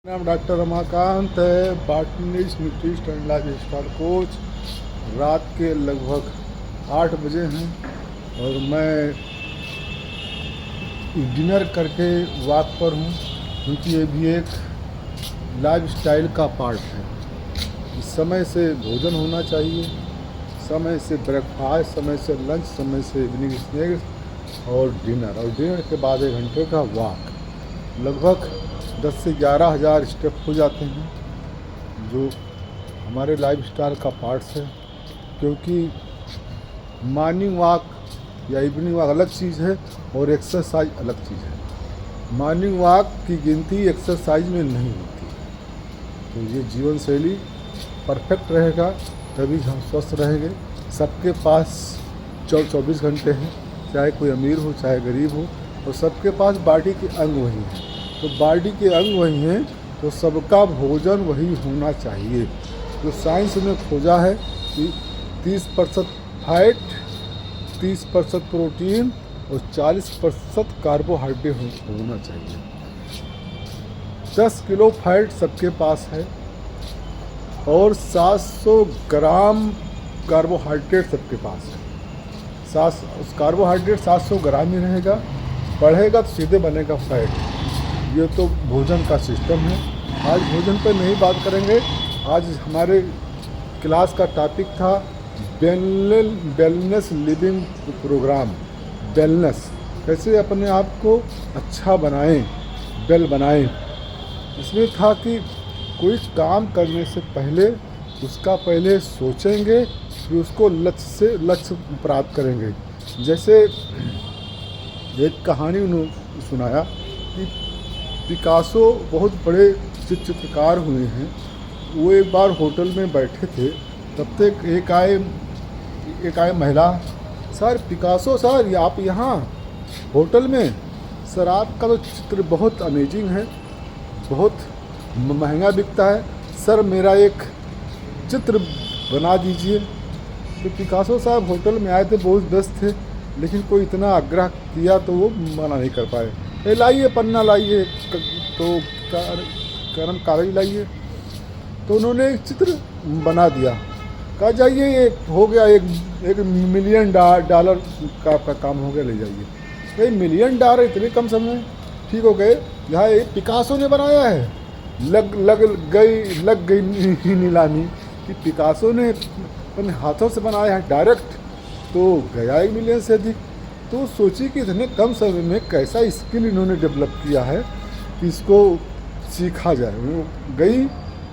नाम डॉक्टर रमाकांत है, botanist, न्यूट्रिस्ट and lifestyle coach. रात के लगभग 8 बजे हैं और मैं डिनर करके वॉक पर हूँ, क्योंकि ये भी एक लाइफस्टाइल का पार्ट है। समय से भोजन होना चाहिए, समय से ब्रेकफास्ट, समय से लंच, समय से इवनिंग स्नैक्स और डिनर के बाद 1 घंटे का वॉक। लगभग 10 से 11 हज़ार स्टेप हो जाते हैं, जो हमारे लाइफस्टाइल का पार्ट्स है। क्योंकि मॉर्निंग वॉक या इवनिंग वॉक अलग चीज़ है और एक्सरसाइज अलग चीज़ है। मॉर्निंग वॉक की गिनती एक्सरसाइज में नहीं होती। तो ये जीवन शैली परफेक्ट रहेगा तभी हम स्वस्थ रहेंगे। सबके पास 24 घंटे हैं, चाहे कोई अमीर हो चाहे गरीब हो, और सबके पास बॉडी के अंग वही हैं। तो बॉडी के अंग वही हैं, तो सबका भोजन वही होना चाहिए। जो साइंस ने खोजा है कि 30% फैट, 30% प्रोटीन और 40% कार्बोहाइड्रेट होना चाहिए। 10 किलो फैट सबके पास है और 700 ग्राम कार्बोहाइड्रेट सबके पास है। उस कार्बोहाइड्रेट 700 ग्राम ही रहेगा, बढ़ेगा तो सीधे बनेगा फैट। ये तो भोजन का सिस्टम है। आज भोजन पर नहीं बात करेंगे। आज हमारे क्लास का टॉपिक था वेलनेस लिविंग प्रोग्राम। वेलनेस कैसे अपने आप को अच्छा बनाएं, वेल बनाएं। इसमें था कि कोई काम करने से पहले उसका पहले सोचेंगे, फिर उसको लक्ष्य प्राप्त करेंगे। जैसे एक कहानी उन्होंने सुनाया कि पिकासो बहुत बड़े चित्रकार हुए हैं। वो एक बार होटल में बैठे थे, तब तक एक आए महिला, सर पिकासो सर, ये आप यहाँ होटल में? सर आपका तो चित्र बहुत अमेजिंग है, बहुत महंगा बिकता है, सर मेरा एक चित्र बना दीजिए। तो पिकासो साहब होटल में आए थे, बहुत व्यस्त थे, लेकिन कोई इतना आग्रह किया तो वो मना नहीं कर पाए। लाइए पन्ना लाइए, तो गरम कागज लाइए। तो उन्होंने एक चित्र बना दिया। कहा जाइए ये हो गया, एक $1 मिलियन का काम हो गया, ले जाइए। $1 मिलियन इतने कम समय में? ठीक हो गए। यहाँ एक पिकासो ने बनाया है। लग गई नीलामी कि पिकासो ने अपने हाथों से बनाया है डायरेक्ट, तो गया 1 मिलियन से अधिक। तो सोचिए कि इतने कम समय में कैसा स्किल इन्होंने डेवलप किया है कि इसको सीखा जाए। वो गई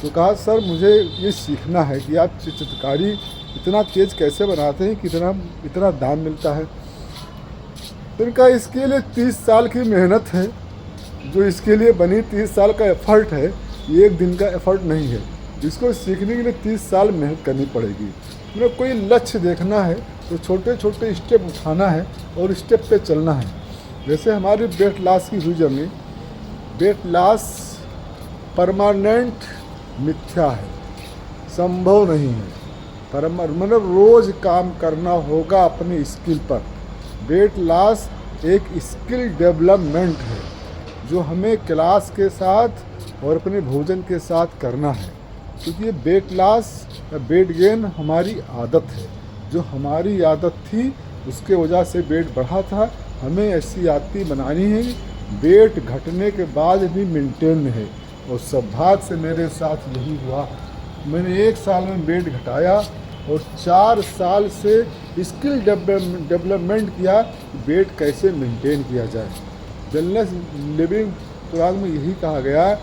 तो कहा सर मुझे ये सीखना है कि आप चित्रकारी इतना तेज़ कैसे बनाते हैं कि इतना दाम मिलता है। तो इनका इसके लिए 30 साल की मेहनत है, जो इसके लिए बनी 30 साल का एफर्ट है, ये एक दिन का एफर्ट नहीं है। इसको सीखने के लिए 30 साल मेहनत करनी पड़ेगी। मतलब कोई लक्ष्य देखना है तो छोटे छोटे स्टेप उठाना है और स्टेप पे चलना है। जैसे हमारी वेट लॉस की हुई जर्नी, वेट लॉस परमानेंट मिथ्या है, संभव नहीं है। मतलब रोज़ काम करना होगा अपने स्किल पर। वेट लॉस एक स्किल डेवलपमेंट है, जो हमें क्लास के साथ और अपने भोजन के साथ करना है। क्योंकि ये वेट लॉस या वेट गेन हमारी आदत है। जो हमारी आदत थी उसके वजह से वेट बढ़ा था, हमें ऐसी आदतें बनानी है वेट घटने के बाद भी मेंटेन है। और सौभाग्य से मेरे साथ यही हुआ। मैंने 1 साल में वेट घटाया और 4 साल से स्किल डेवलपमेंट किया, वेट कैसे मेंटेन किया जाए। वेलनेस लिविंग प्रोग्राम में यही कहा गया,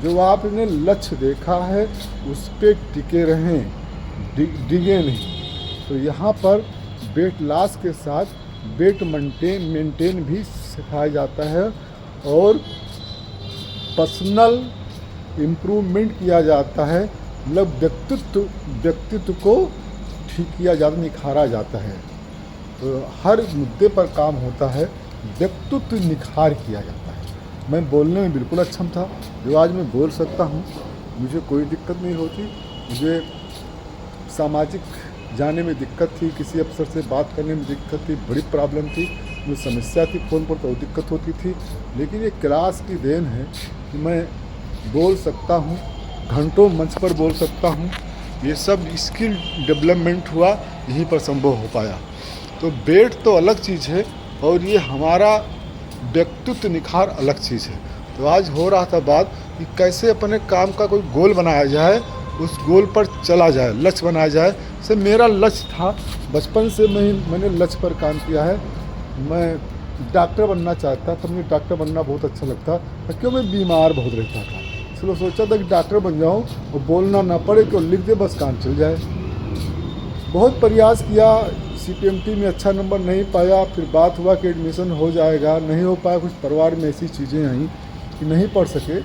जो आपने लक्ष्य देखा है उस पर टिके रहें, डिगे नहीं। तो यहाँ पर वेट लॉस के साथ वेट मेंटेन भी सिखाया जाता है और पर्सनल इम्प्रूवमेंट किया जाता है। मतलब व्यक्तित्व को ठीक किया जाता, निखारा जाता है। तो हर मुद्दे पर काम होता है, व्यक्तित्व निखार किया जाता है। मैं बोलने में बिल्कुल अक्षम था, जो आज मैं बोल सकता हूँ, मुझे कोई दिक्कत नहीं होती। मुझे सामाजिक जाने में दिक्कत थी, किसी अफसर से बात करने में दिक्कत थी, बड़ी प्रॉब्लम थी, मुझे समस्या थी, फ़ोन पर तो दिक्कत होती थी। लेकिन ये क्लास की देन है कि मैं बोल सकता हूँ, घंटों मंच पर बोल सकता हूँ। ये सब स्किल डेवलपमेंट हुआ, यहीं पर संभव हो पाया। तो बेट तो अलग चीज़ है और ये हमारा व्यक्तित्व निखार अलग चीज़ है। तो आज हो रहा था बात कि कैसे अपने काम का कोई गोल बनाया जाए, उस गोल पर चला जाए, लक्ष्य बनाया जाए। से मेरा लक्ष्य था, बचपन से मैंने लक्ष्य पर काम किया है। मैं डॉक्टर बनना चाहता था, मुझे डॉक्टर बनना बहुत अच्छा लगता था, क्यों मैं बीमार बहुत रहता था। इसलिए सोचा था कि डॉक्टर बन जाऊँ और बोलना ना पड़े, क्यों लिख दे बस काम चल जाए। बहुत प्रयास किया, CPMT में अच्छा नंबर नहीं पाया। फिर बात हुआ कि एडमिशन हो जाएगा, नहीं हो पाया। कुछ परिवार में ऐसी चीज़ें आई कि नहीं पढ़ सके,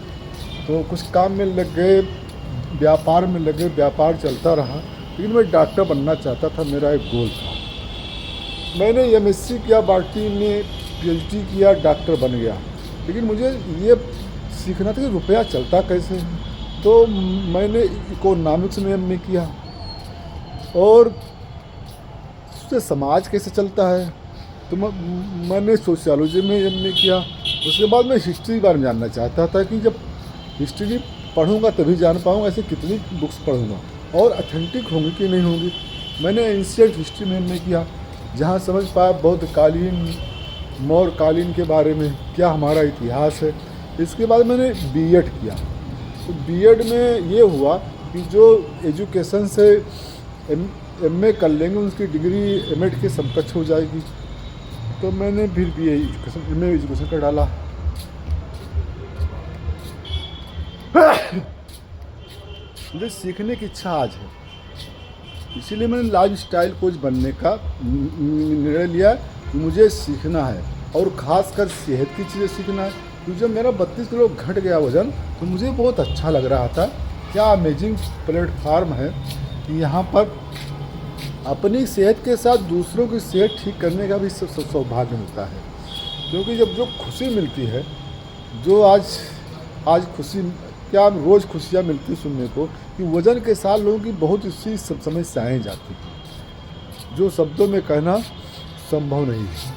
तो कुछ काम में लग गए, व्यापार में लगे, व्यापार चलता रहा। लेकिन मैं डॉक्टर बनना चाहता था, मेरा एक गोल था। मैंने MSc किया, बाटी में PhD किया, डॉक्टर बन गया। लेकिन मुझे ये सीखना था कि रुपया चलता कैसे है। तो मैंने इकोनॉमिक्स में MA किया और उससे समाज कैसे चलता है, तो मैंने सोशियोलॉजी में MA किया। उसके बाद मैं हिस्ट्री के बारे में जानना चाहता था कि जब हिस्ट्री पढ़ूंगा तभी जान पाऊंगा, ऐसे कितनी बुक्स पढ़ूंगा और अथेंटिक होंगी कि नहीं होंगी। मैंने एंशिएंट हिस्ट्री में MA किया, जहाँ समझ पाया बौद्ध कालीन, मौर्य कालीन के बारे में क्या हमारा इतिहास है। इसके बाद मैंने B.Ed किया। तो B.Ed में ये हुआ कि जो एजुकेशन से MA कर लेंगे उसकी डिग्री M.Ed के समकक्ष हो जाएगी। तो मैंने फिर MA एजुकेशन कर डाला। मुझे सीखने की इच्छा आज है, इसीलिए मैंने लाइफ स्टाइल कोच बनने का निर्णय लिया कि मुझे सीखना है और ख़ासकर सेहत की चीज़ें सीखना है। क्योंकि जब मेरा 32 किलो घट गया वज़न, तो मुझे बहुत अच्छा लग रहा था। क्या अमेजिंग प्लेटफार्म है कि यहाँ पर अपनी सेहत के साथ दूसरों की सेहत ठीक करने का भी सौभाग्य मिलता है। क्योंकि जब जो खुशी मिलती है, जो आज खुशी, क्या रोज़ खुशियाँ मिलती सुनने को कि वज़न के साथ लोगों की बहुत सी समस्याएँ जाती हैं, जो शब्दों में कहना संभव नहीं है।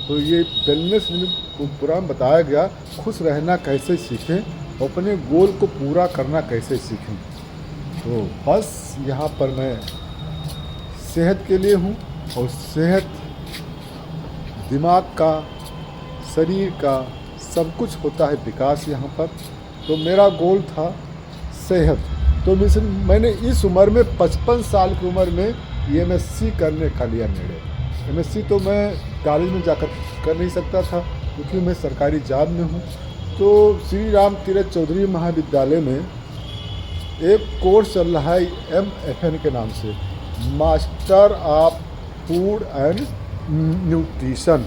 तो ये वेलनेस प्रोग्राम बताया गया, खुश रहना कैसे सीखें, अपने गोल को पूरा करना कैसे सीखें। तो बस यहाँ पर मैं सेहत के लिए हूँ, और सेहत दिमाग का, शरीर का, सब कुछ होता है विकास यहाँ पर। तो मेरा गोल था सेहत। तो मैंने इस उम्र में 55 साल की उम्र में MSc करने का लिया निर्णय। MSc तो मैं कॉलेज में जाकर कर नहीं सकता था, क्योंकि मैं सरकारी जॉब में हूँ। तो श्री राम तीरथ चौधरी महाविद्यालय में एक कोर्स चल रहा है MFN के नाम से, master of food and nutrition.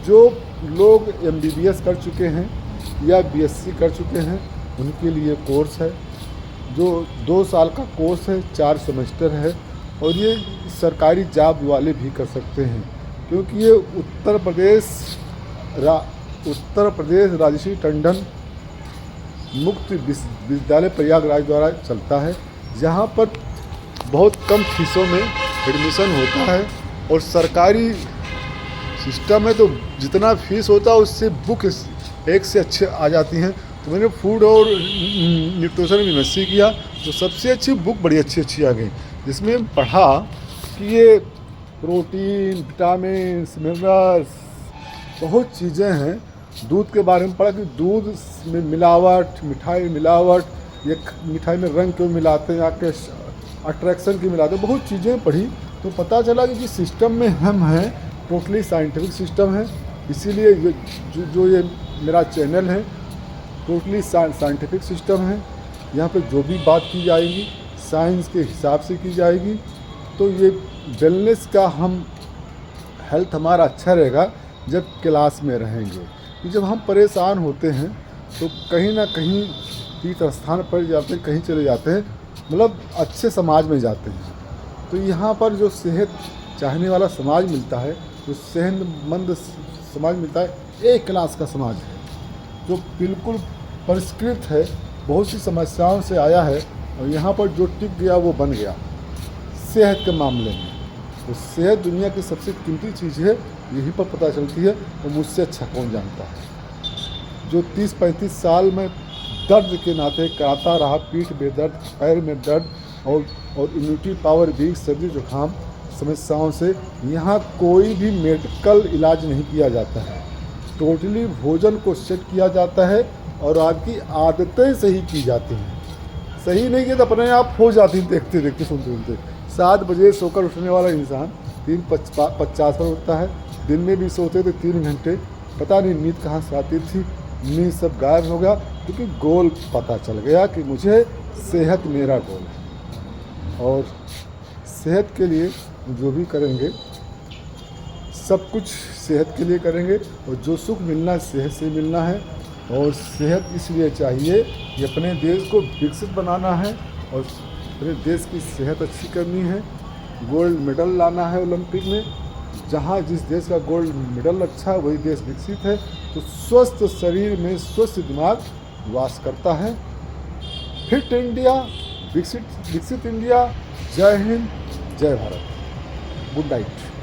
जो लोग MBBS कर चुके हैं या BSc कर चुके हैं, उनके लिए कोर्स है, जो 2 साल का कोर्स है, 4 सेमेस्टर है। और ये सरकारी जॉब वाले भी कर सकते हैं, क्योंकि ये उत्तर प्रदेश राजश्री टंडन मुक्त विश्वविद्यालय प्रयागराज द्वारा चलता है, जहाँ पर बहुत कम फीसों में एडमिशन होता है। और सरकारी सिस्टम में तो जितना फीस होता है उससे बुक एक से अच्छे आ जाती हैं। तो मैंने फूड और न्यूट्रिशन में MSc किया, तो सबसे अच्छी बुक बड़ी अच्छी आ गई, जिसमें पढ़ा कि ये प्रोटीन, विटामिन, मिनरल्स, बहुत चीज़ें हैं। दूध के बारे में पढ़ा कि दूध में मिलावट, मिठाई में मिलावट, ये मिठाई में रंग क्यों मिलाते हैं, आपके अट्रैक्शन की मिलाते हैं, बहुत चीज़ें पढ़ी। तो पता चला कि जिस सिस्टम में हम हैं टोटली साइंटिफिक सिस्टम है। इसीलिए जो ये मेरा चैनल है टोटली साइंटिफिक सिस्टम है। यहाँ पे जो भी बात की जाएगी साइंस के हिसाब से की जाएगी। तो ये वेलनेस का हम हेल्थ हमारा अच्छा रहेगा जब क्लास में रहेंगे। कि जब हम परेशान होते हैं तो कहीं ना कहीं तीर्थ स्थान पर जाते हैं, कहीं चले जाते हैं, मतलब अच्छे समाज में जाते हैं। तो यहाँ पर जो सेहत चाहने वाला समाज मिलता है, जो सेहतमंद समाज मिलता है, एक क्लास का समाज है जो बिल्कुल परिष्कृत है, बहुत सी समस्याओं से आया है, और यहाँ पर जो टिक गया वो बन गया सेहत के मामले में। तो सेहत दुनिया की सबसे कीमती चीज़ है, यहीं पर पता चलती है। और मुझसे अच्छा कौन जानता है। जो 30-35 साल में दर्द के नाते कराता रहा, पीठ में दर्द, पैर में दर्द और इम्यूनिटी पावर वीक, सर्दी जुकाम समस्याओं से यहाँ कोई भी मेडिकल इलाज नहीं किया जाता है। टोटली भोजन को सेट किया जाता है और आपकी आदतें सही की जाती हैं। सही नहीं किया तो अपने आप हो जाती, देखते देखते सुनते सुनते। 7 बजे सोकर उठने वाला इंसान 3:50 पर उठता है, दिन में भी सोते थे 3 घंटे, पता नहीं नींद कहाँ से आती थी, नींद सब गायब हो गया, क्योंकि गोल पता चल गया कि मुझे सेहत मेरा गोल है। और सेहत के लिए जो भी करेंगे सब कुछ सेहत के लिए करेंगे, और जो सुख मिलना है सेहत से मिलना है। और सेहत इसलिए चाहिए कि अपने देश को विकसित बनाना है और अपने देश की सेहत अच्छी करनी है, गोल्ड मेडल लाना है ओलंपिक में। जहाँ जिस देश का गोल्ड मेडल अच्छा है वही देश विकसित है। तो स्वस्थ शरीर में स्वस्थ दिमाग वास करता है। फिट इंडिया, विकसित इंडिया। जय हिंद, जय भारत। Good night.